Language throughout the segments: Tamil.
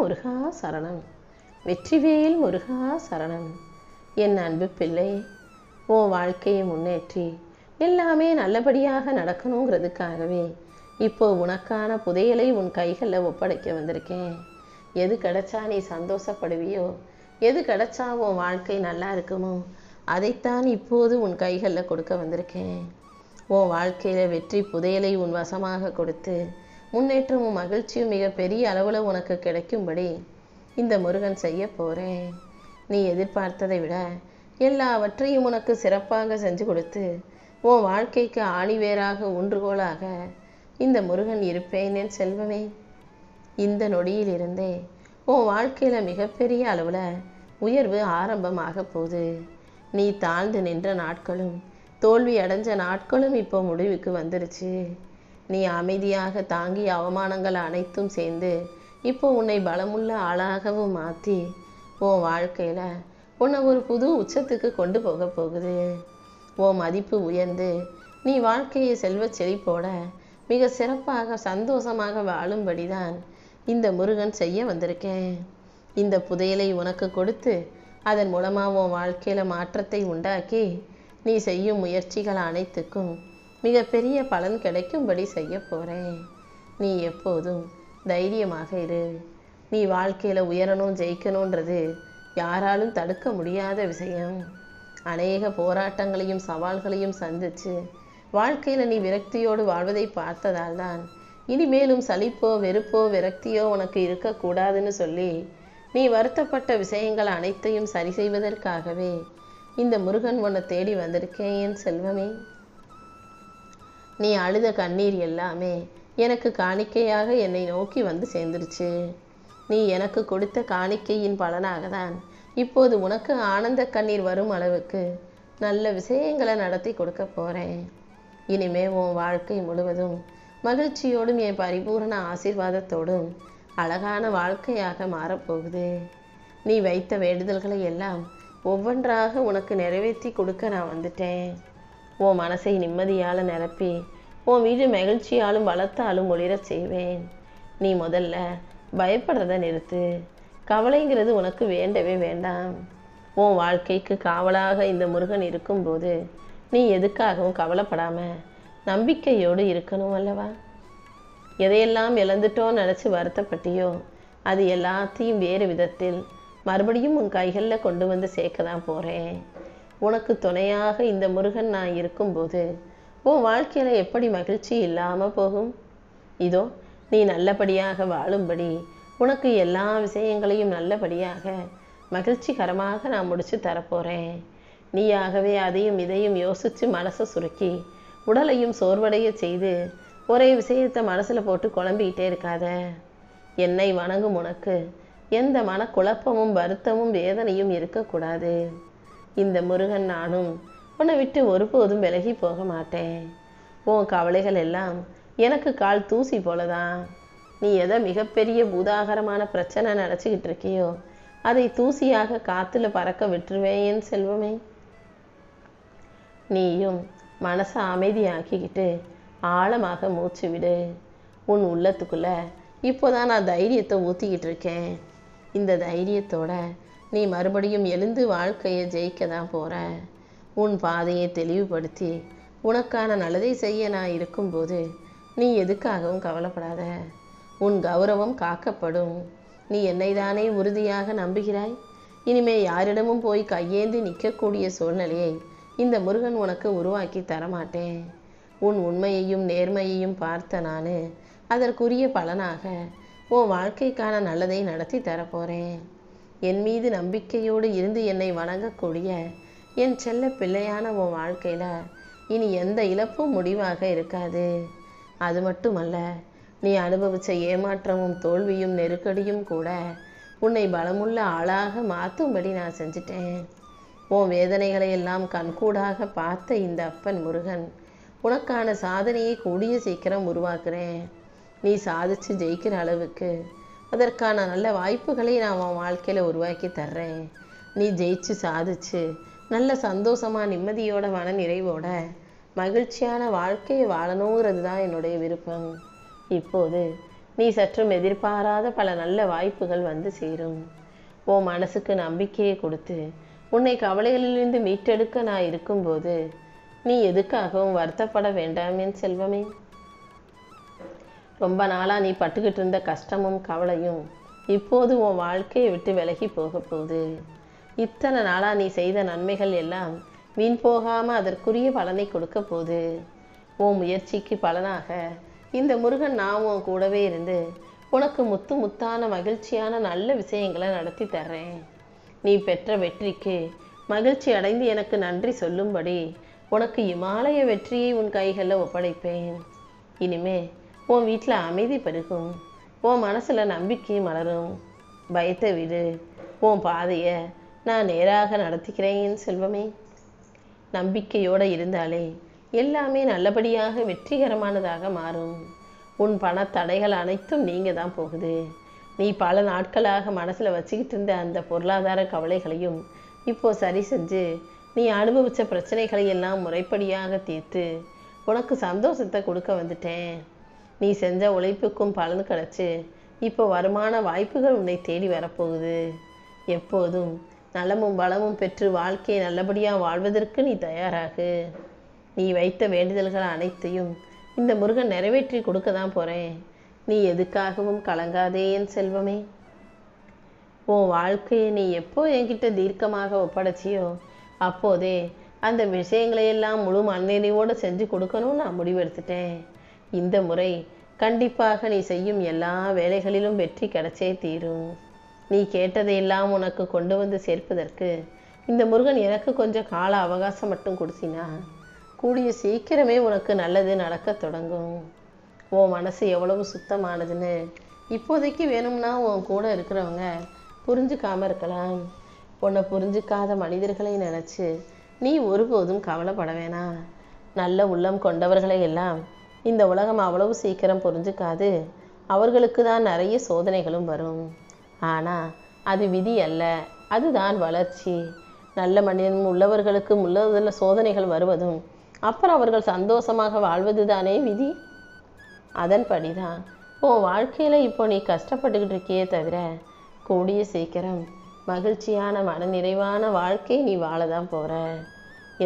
முருகா சரணம். வெற்றிவேல் முருகா சரணம். என் அன்பு பிள்ளை, உன் வாழ்க்கையை முன்னேற்றி எல்லாமே நல்லபடியாக நடக்கணுங்கிறதுக்காகவே இப்போ உனக்கான புதையலை உன் கைகளில் ஒப்படைக்க வந்திருக்கேன். எது கிடைச்சா நீ சந்தோஷப்படுவியோ, எது கிடைச்சா உன் வாழ்க்கை நல்லா இருக்குமோ, அதைத்தான் இப்போது உன் கைகளில் கொடுக்க வந்திருக்கேன். உன் வாழ்க்கையில் வெற்றி புதையலை உன் வசமாக கொடுத்து முன்னேற்றமும் மகிழ்ச்சியும் மிக பெரிய அளவில் உனக்கு கிடைக்கும்படி இந்த முருகன் செய்ய போகிறேன். நீ எதிர்பார்த்ததை விட எல்லாவற்றையும் உனக்கு சிறப்பாக செஞ்சு கொடுத்து உன் வாழ்க்கைக்கு ஆணிவேராக ஊன்றுகோலாக இந்த முருகன் இருப்பேன் என் செல்வமே. இந்த நொடியில் இருந்தே உன் வாழ்க்கையில் மிகப்பெரிய அளவில் உயர்வு ஆரம்பமாக போகுது. நீ தாழ்ந்து நின்ற நாட்களும் தோல்வி அடைஞ்ச நாட்களும் இப்போ முடிவுக்கு வந்துருச்சு. நீ அமைதியாக தாங்கிய அவமானங்கள் அனைத்தும் சேர்ந்து இப்போ உன்னை பலமுள்ள ஆளாகவும் மாற்றி உன் வாழ்க்கையில் உன்னை ஒரு புது உச்சத்துக்கு கொண்டு போக போகுது. உன் மதிப்பு உயர்ந்து நீ வாழ்க்கையை செல்வ செழிப்போட மிக சிறப்பாக சந்தோஷமாக வாழும்படிதான் இந்த முருகன் செய்ய வந்திருக்கேன். இந்த புதையலை உனக்கு கொடுத்து அதன் மூலமாக உன் வாழ்க்கையில் மாற்றத்தை உண்டாக்கி நீ செய்யும் முயற்சிகள் அனைத்துக்கும் மிகப்பெரிய பலன் கிடைக்கும்படி செய்ய போகிறேன். நீ எப்போதும் தைரியமாக இரு. நீ வாழ்க்கையில் உயரணும் ஜெயிக்கணுன்றது யாராலும் தடுக்க முடியாத விஷயம். அநேக போராட்டங்களையும் சவால்களையும் சந்தித்து வாழ்க்கையில் நீ விரக்தியோடு வாழ்வதை பார்த்ததால் தான் இனிமேலும் சலிப்போ வெறுப்போ விரக்தியோ உனக்கு இருக்கக்கூடாதுன்னு சொல்லி நீ வருத்தப்பட்ட விஷயங்கள் அனைத்தையும் சரி செய்வதற்காகவே இந்த முருகன் உன்னை தேடி வந்திருக்கேன் என் செல்வமே. நீ அழுத கண்ணீர் எல்லாமே எனக்கு காணிக்கையாக என்னை நோக்கி வந்து சேர்ந்துருச்சு. நீ எனக்கு கொடுத்த காணிக்கையின் பலனாக தான் இப்போது உனக்கு ஆனந்த கண்ணீர் வரும் அளவுக்கு நல்ல விஷயங்களை நடத்தி கொடுக்க போகிறேன். இனிமே உன் வாழ்க்கை முழுவதும் மகிழ்ச்சியோடும் என் பரிபூரண ஆசீர்வாதத்தோடும் அழகான வாழ்க்கையாக மாறப்போகுது. நீ வைத்த வேண்டுதல்களை எல்லாம் ஒவ்வொன்றாக உனக்கு நிறைவேற்றி கொடுக்க நான் வந்துட்டேன். உன் மனசை நிம்மதியால் நிரப்பி உன் வீடு மகிழ்ச்சியாலும் வளர்த்தாலும் ஒளிரச் செய்வேன். நீ முதல்ல பயப்படுறத நிறுத்து. கவலைங்கிறது உனக்கு வேண்டவே வேண்டாம். உன் வாழ்க்கைக்கு காவலாக இந்த முருகன் இருக்கும்போது நீ எதுக்காகவும் கவலைப்படாமல் நம்பிக்கையோடு இருக்கணும் அல்லவா? எதையெல்லாம் இழந்துட்டோன்னு நினச்சி வருத்தப்பட்டியோ அது எல்லாத்தையும் வேறு விதத்தில் மறுபடியும் உன் கைகளில் கொண்டு வந்து சேர்க்க தான் போகிறேன். உனக்கு துணையாக இந்த முருகன் நான் இருக்கும்போது உன் வாழ்க்கையில் எப்படி மகிழ்ச்சி இல்லாமல் போகும்? இதோ நீ நல்லபடியாக வாழும்படி உனக்கு எல்லா விஷயங்களையும் நல்லபடியாக மகிழ்ச்சிகரமாக நான் முடித்து தரப்போகிறேன். நீயாகவே அதையும் இதையும் யோசித்து மனசை சுருக்கி உடலையும் சோர்வடைய செய்து ஒரே விஷயத்தை மனசில் போட்டு குழம்பிக்கிட்டே இருக்காத. என்னை வணங்கும் உனக்கு எந்த மனக்குழப்பமும் வருத்தமும் வேதனையும் இருக்கக்கூடாது. இந்த முருகன் நானும் உன்னை விட்டு ஒருபோதும் விலகி போக மாட்டேன். உன் கவலைகள் எல்லாம் எனக்கு கால் தூசி போலதான். நீ எதை மிகப்பெரிய பூதாகரமான பிரச்சனை நினச்சிக்கிட்டு இருக்கியோ அதை தூசியாக காற்றுல பறக்க விட்டுருவேன் என் செல்வமே. நீயும் மனசை அமைதியாக்கிக்கிட்டு ஆழமாக மூச்சு விடு. உன் உள்ளத்துக்குள்ள இப்போதான் நான் தைரியத்தை ஊற்றிக்கிட்டு இருக்கேன். இந்த தைரியத்தோட நீ மறுபடியும் எழுந்து வாழ்க்கையை ஜெயிக்க தான் போகிற. உன் பாதையை தெளிவுபடுத்தி உனக்கான நல்லதை செய்ய நான் இருக்கும்போது நீ எதுக்காகவும் கவலைப்படாத. உன் கௌரவம் காக்கப்படும். நீ என்னை தானே உறுதியாக நம்புகிறாய். இனிமே யாரிடமும் போய் கையேந்தி நிற்கக்கூடிய சூழ்நிலையை இந்த முருகன் உனக்கு உருவாக்கி தரமாட்டேன். உன் உண்மையையும் நேர்மையையும் பார்த்த நான் அதற்குரிய பலனாக உன் வாழ்க்கைக்கான நல்லதை நடத்தி தரப்போகிறேன். என் மீது நம்பிக்கையோடு இருந்து என்னை வணங்கக்கூடிய என் செல்ல பிள்ளையான உன் வாழ்க்கையில் இனி எந்த இழப்பும் முடிவாக இருக்காது. அது மட்டுமல்ல, நீ அனுபவித்த ஏமாற்றமும் தோல்வியும் நெருக்கடியும் கூட உன்னை பலமுள்ள ஆளாக மாற்றும்படி நான் செஞ்சிட்டேன். உன் வேதனைகளை எல்லாம் கண்கூடாக பார்த்த இந்த அப்பன் முருகன் உனக்கான சாதனையை கூடிய சீக்கிரம் உருவாக்குறேன். நீ சாதிச்சு ஜெயிக்கிற அளவுக்கு அதற்கான நல்ல வாய்ப்புகளை நான் உன் வாழ்க்கையில் உருவாக்கி தர்றேன். நீ ஜெயிச்சு சாதிச்சு நல்ல சந்தோஷமாக நிம்மதியோட மன நிறைவோட மகிழ்ச்சியான வாழ்க்கையை வாழணுங்கிறது தான் என்னுடைய விருப்பம். இப்போது நீ சற்றும் எதிர்பாராத பல நல்ல வாய்ப்புகள் வந்து சேரும். உன் மனசுக்கு நம்பிக்கையை கொடுத்து உன்னை கவலைகளிலிருந்து மீட்டெடுக்க நான் இருக்கும்போது நீ எதுக்காகவும் வருத்தப்பட வேண்டாம் என் செல்வமே. ரொம்ப நாளாக நீ பட்டுக்கிட்டு இருந்த கஷ்டமும் கவலையும் இப்போது உன் வாழ்க்கையை விட்டு விலகி போக போகுது. இத்தனை நாளாக நீ செய்த நன்மைகள் எல்லாம் வீண் போகாமல் அதற்குரிய பலனை கொடுக்க போகுது. உன் முயற்சிக்கு பலனாக இந்த முருகன் நான் உன் கூடவே இருந்து உனக்கு முத்து முத்தான மகிழ்ச்சியான நல்ல விஷயங்களை நடத்தி தர்றேன். நீ பெற்ற வெற்றிக்கு மகிழ்ச்சி அடைந்து எனக்கு நன்றி சொல்லும்படி உனக்கு இமாலய வெற்றியை உன் கைகளில் ஒப்படைப்பேன். இனிமே உன் வீட்டில் அமைதி பெருகும், உன் மனசில் நம்பிக்கை மலரும். பயத்தை விடு, உன் பாதையை நான் நேராக நடத்திக்கிறேன் செல்வமே. நம்பிக்கையோடு இருந்தாலே எல்லாமே நல்லபடியாக வெற்றிகரமானதாக மாறும். உன் பண தடைகள் அனைத்தும் நீங்க தான் போகுது. நீ பல நாட்களாக மனசில் வச்சுக்கிட்டு இருந்த அந்த பொருளாதார கவலைகளையும் இப்போ சரி செஞ்சு நீ அனுபவித்த பிரச்சனைகளை எல்லாம் முறைப்படியாக தீர்த்து உனக்கு சந்தோஷத்தை கொடுக்க வந்துட்டேன். நீ செஞ்ச உழைப்புக்கும் பலன் கிடச்சி இப்போ வருமான வாய்ப்புகள் உன்னை தேடி வரப்போகுது. எப்போதும் நலமும் பலமும் பெற்று வாழ்க்கையை நல்லபடியாக வாழ்வதற்கு நீ தயாராகு. நீ வைத்த வேண்டுதல்கள் அனைத்தையும் இந்த முருகன் நிறைவேற்றி கொடுக்க தான் போகிறேன். நீ எதுக்காகவும் கலங்காதே என் செல்வமே. உன் வாழ்க்கையை நீ எப்போ என்கிட்ட தீர்க்கமாக ஒப்படைச்சியோ அப்போதே அந்த விஷயங்களையெல்லாம் முழு மனநிறைவோடு செஞ்சு கொடுக்கணும்னு நான் முடிவெடுத்துட்டேன். இந்த முறை கண்டிப்பாக நீ செய்யும் எல்லா வேலைகளிலும் வெற்றி கிடைச்சே தீரும். நீ கேட்டதையெல்லாம் உனக்கு கொண்டு வந்து சேர்ப்பதற்கு இந்த முருகன் எனக்கு கொஞ்சம் கால அவகாசம் மட்டும் கொடுத்தினா கூடிய சீக்கிரமே உனக்கு நல்லது நடக்க தொடங்கும். உன் மனசு எவ்வளவு சுத்தமானதுன்னு இப்போதைக்கு வேணும்னா உன் கூட இருக்கிறவங்க புரிஞ்சுக்காமல் இருக்கலாம். உன்னை புரிஞ்சுக்காத மனிதர்களை நினச்சி நீ ஒருபோதும் கவலைப்பட வேணாம். நல்ல உள்ளம் கொண்டவர்களை எல்லாம் இந்த உலகம் அவ்வளவு சீக்கிரம் புரிஞ்சுக்காது. அவர்களுக்கு தான் நிறைய சோதனைகளும் வரும். ஆனால் அது விதி அல்ல, அதுதான் வளர்ச்சி. நல்ல மனிதன் உள்ளவர்களுக்கு உள்ள சோதனைகள் வருவதும் அப்புறம் அவர்கள் சந்தோஷமாக வாழ்வது தானே விதி. அதன்படி தான் உன் வாழ்க்கையில் இப்போ நீ கஷ்டப்பட்டுக்கிட்டு இருக்கியே தவிர கூடிய சீக்கிரம் மகிழ்ச்சியான மன நிறைவான வாழ்க்கை நீ வாழ தான் போகிற.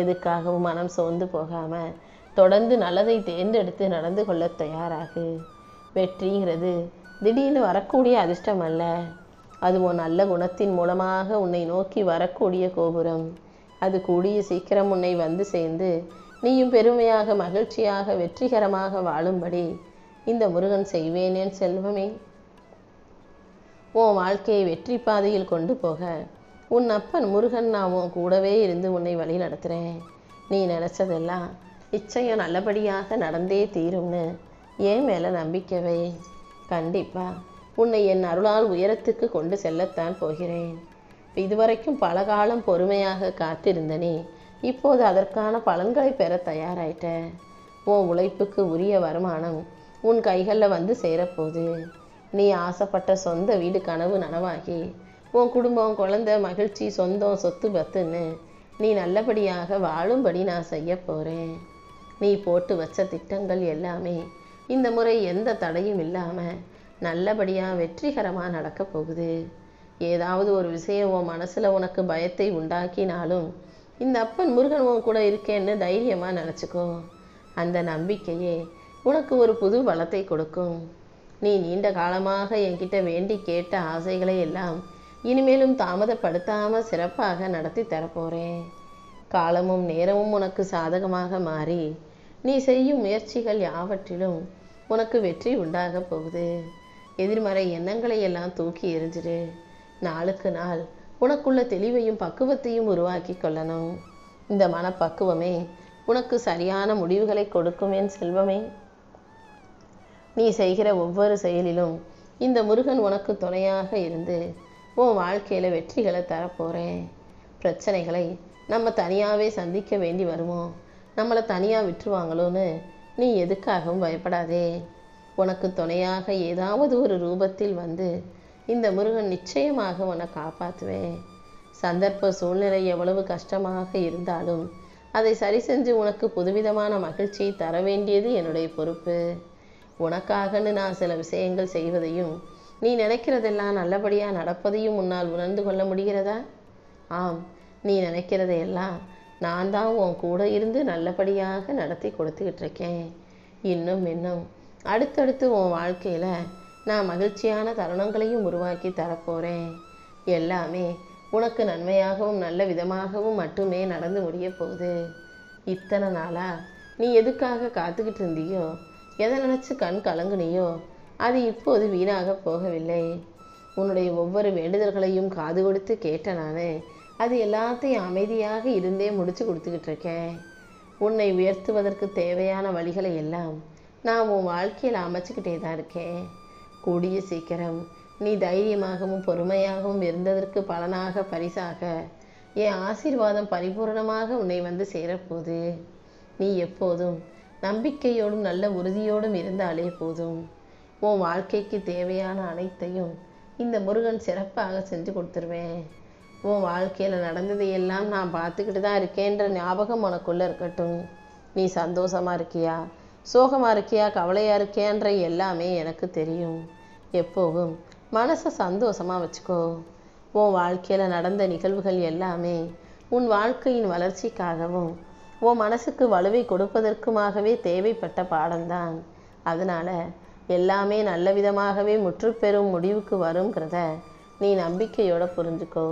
எதுக்காகவும் மனம் சோர்ந்து போகாமல் தொடர்ந்து நல்லதை தேர்ந்தெடுத்து நடந்து கொள்ள தயாராகு. வெற்றிங்கிறது திடீர்னு வரக்கூடிய அதிர்ஷ்டம் அல்ல, அது உன் நல்ல குணத்தின் மூலமாக உன்னை நோக்கி வரக்கூடிய கோபுரம். அது கூடிய சீக்கிரம் உன்னை வந்து சேர்ந்து நீயும் பெருமையாக மகிழ்ச்சியாக வெற்றிகரமாக வாழும்படி இந்த முருகன் செய்வேனேன் செல்வமே. உன் வாழ்க்கையை வெற்றி பாதையில் கொண்டு போக உன் அப்பன் முருகன் நான் உன் கூடவே இருந்து உன்னை வழி நடத்துகிறேன். நீ நினச்சதெல்லாம் நிச்சயம் நல்லபடியாக நடந்தே தீரும்னு என் மேலே நம்பிக்கவே. கண்டிப்பாக உன்னை என் அருளால் உயரத்துக்கு கொண்டு செல்லத்தான் போகிறேன். இதுவரைக்கும் பல காலம் பொறுமையாக காத்திருந்தனே, இப்போது அதற்கான பலன்களை பெற தயாராயிட்ட. உன் உழைப்புக்கு உரிய வருமானம் உன் கைகளில் வந்து சேரப்போகுது. நீ ஆசைப்பட்ட சொந்த வீடு கனவு நனவாகி உன் குடும்பம் குழந்தை மகிழ்ச்சி சொந்தம் சொத்து பத்துன்னு நீ நல்லபடியாக வாழும்படி நான் செய்ய போகிறேன். நீ போட்டு வச்ச திட்டங்கள் எல்லாமே இந்த முறை எந்த தடையும் இல்லாமல் நல்லபடியாக வெற்றிகரமாக நடக்க போகுது. ஏதாவது ஒரு விஷயம் உன் மனசில் உனக்கு பயத்தை உண்டாக்கினாலும் இந்த அப்பன் முருகன் உன் கூட இருக்கேன்னு தைரியமாக நினச்சிக்கோ. அந்த நம்பிக்கையே உனக்கு ஒரு புது பலத்தை கொடுக்கும். நீ நீண்ட காலமாக என்கிட்ட வேண்டி கேட்ட ஆசைகளை எல்லாம் இனிமேலும் தாமதப்படுத்தாமல் சிறப்பாக நடத்தி தரப்போகிறேன். காலமும் நேரமும் உனக்கு சாதகமாக மாறி நீ செய்யும் முயற்சிகள் யாவற்றிலும் உனக்கு வெற்றி உண்டாக போகுது. எதிர்மறை எண்ணங்களை எல்லாம் தூக்கி எறிஞ்சிடு. நாளுக்கு நாள் உனக்குள்ள தெளிவையும் பக்குவத்தையும் உருவாக்கி கொள்ளணும். இந்த மனப்பக்குவமே உனக்கு சரியான முடிவுகளை கொடுக்கும் என் செல்வமே. நீ செய்கிற ஒவ்வொரு செயலிலும் இந்த முருகன் உனக்கு துணையாக இருந்து உன் வாழ்க்கையில் வெற்றிகளை தரப்போகிறேன். பிரச்சனைகளை நம்ம தனியாகவே சந்திக்க வேண்டி வருமோ, நம்மளை தனியாக விட்டுருவாங்களோன்னு நீ எதுக்காகவும் பயப்படாதே. உனக்கு துணையாக ஏதாவது ஒரு ரூபத்தில் வந்து இந்த முருகன் நிச்சயமாக உன்னை காப்பாற்றுவேன். சந்தர்ப்ப சூழ்நிலை எவ்வளவு கஷ்டமாக இருந்தாலும் அதை சரி செஞ்சு உனக்கு புதுவிதமான மகிழ்ச்சியை தர வேண்டியது என்னுடைய பொறுப்பு. உனக்காகன்னு நான் சில விஷயங்கள் செய்வதையும் நீ நினைக்கிறதெல்லாம் நல்லபடியாக நடப்பதையும் உன்னால் உணர்ந்து கொள்ள முடிகிறதா? ஆம், நீ நினைக்கிறதையெல்லாம் நான் தான் உன் கூட இருந்து நல்லபடியாக நடத்தி கொடுத்துக்கிட்டு இருக்கேன். இன்னும் அடுத்தடுத்து உன் வாழ்க்கையில் நான் மகிழ்ச்சியான தருணங்களையும் உருவாக்கி தரப்போகிறேன். எல்லாமே உனக்கு நன்மையாகவும் நல்ல விதமாகவும் மட்டுமே நடந்து முடிய போகுது. இத்தனை நாளாக நீ எதுக்காக காத்துக்கிட்டு இருந்தியோ, எதை நினச்சி கண் கலங்குனியோ, அது இப்போது வீணாக போகவில்லை. உன்னுடைய ஒவ்வொரு வேண்டுதல்களையும் காது கொடுத்து கேட்ட நான் அது எல்லாத்தையும் அமைதியாக இருந்தே முடிச்சு கொடுத்துக்கிட்டு இருக்கேன். உன்னை உயர்த்துவதற்கு தேவையான வழிகளை எல்லாம் நான் உன் வாழ்க்கையில் அமைச்சுக்கிட்டே தான் இருக்கேன். கூடிய சீக்கிரம் நீ தைரியமாகவும் பொறுமையாகவும் இருந்ததற்கு பலனாக பரிசாக என் ஆசீர்வாதம் பரிபூர்ணமாக உன்னை வந்து சேரப்போகுது. நீ எப்போதும் நம்பிக்கையோடும் நல்ல உறுதியோடும் இருந்தாலே போதும். உன் வாழ்க்கைக்கு தேவையான அனைத்தையும் இந்த முருகன் சிறப்பாக செஞ்சு கொடுத்துருவேன். உன் வாழ்க்கையில் நடந்ததையெல்லாம் நான் பார்த்துக்கிட்டு தான் இருக்கேன்ற ஞாபகம் உனக்குள்ளே இருக்கட்டும். நீ சந்தோஷமாக இருக்கியா, சோகமாக இருக்கியா, கவலையாக இருக்கியான்ற எல்லாமே எனக்கு தெரியும். எப்போவும் மனசை சந்தோஷமாக வச்சுக்கோ. உன் வாழ்க்கையில் நடந்த நிகழ்வுகள் எல்லாமே உன் வாழ்க்கையின் வளர்ச்சிக்காகவும் உன் மனசுக்கு வலுவை கொடுப்பதற்குமாகவே தேவைப்பட்ட பாடம்தான். அதனால் எல்லாமே நல்ல விதமாகவே முற்றுப்பெறும் முடிவுக்கு வருங்கிறத நீ நம்பிக்கையோடு புரிஞ்சுக்கோ.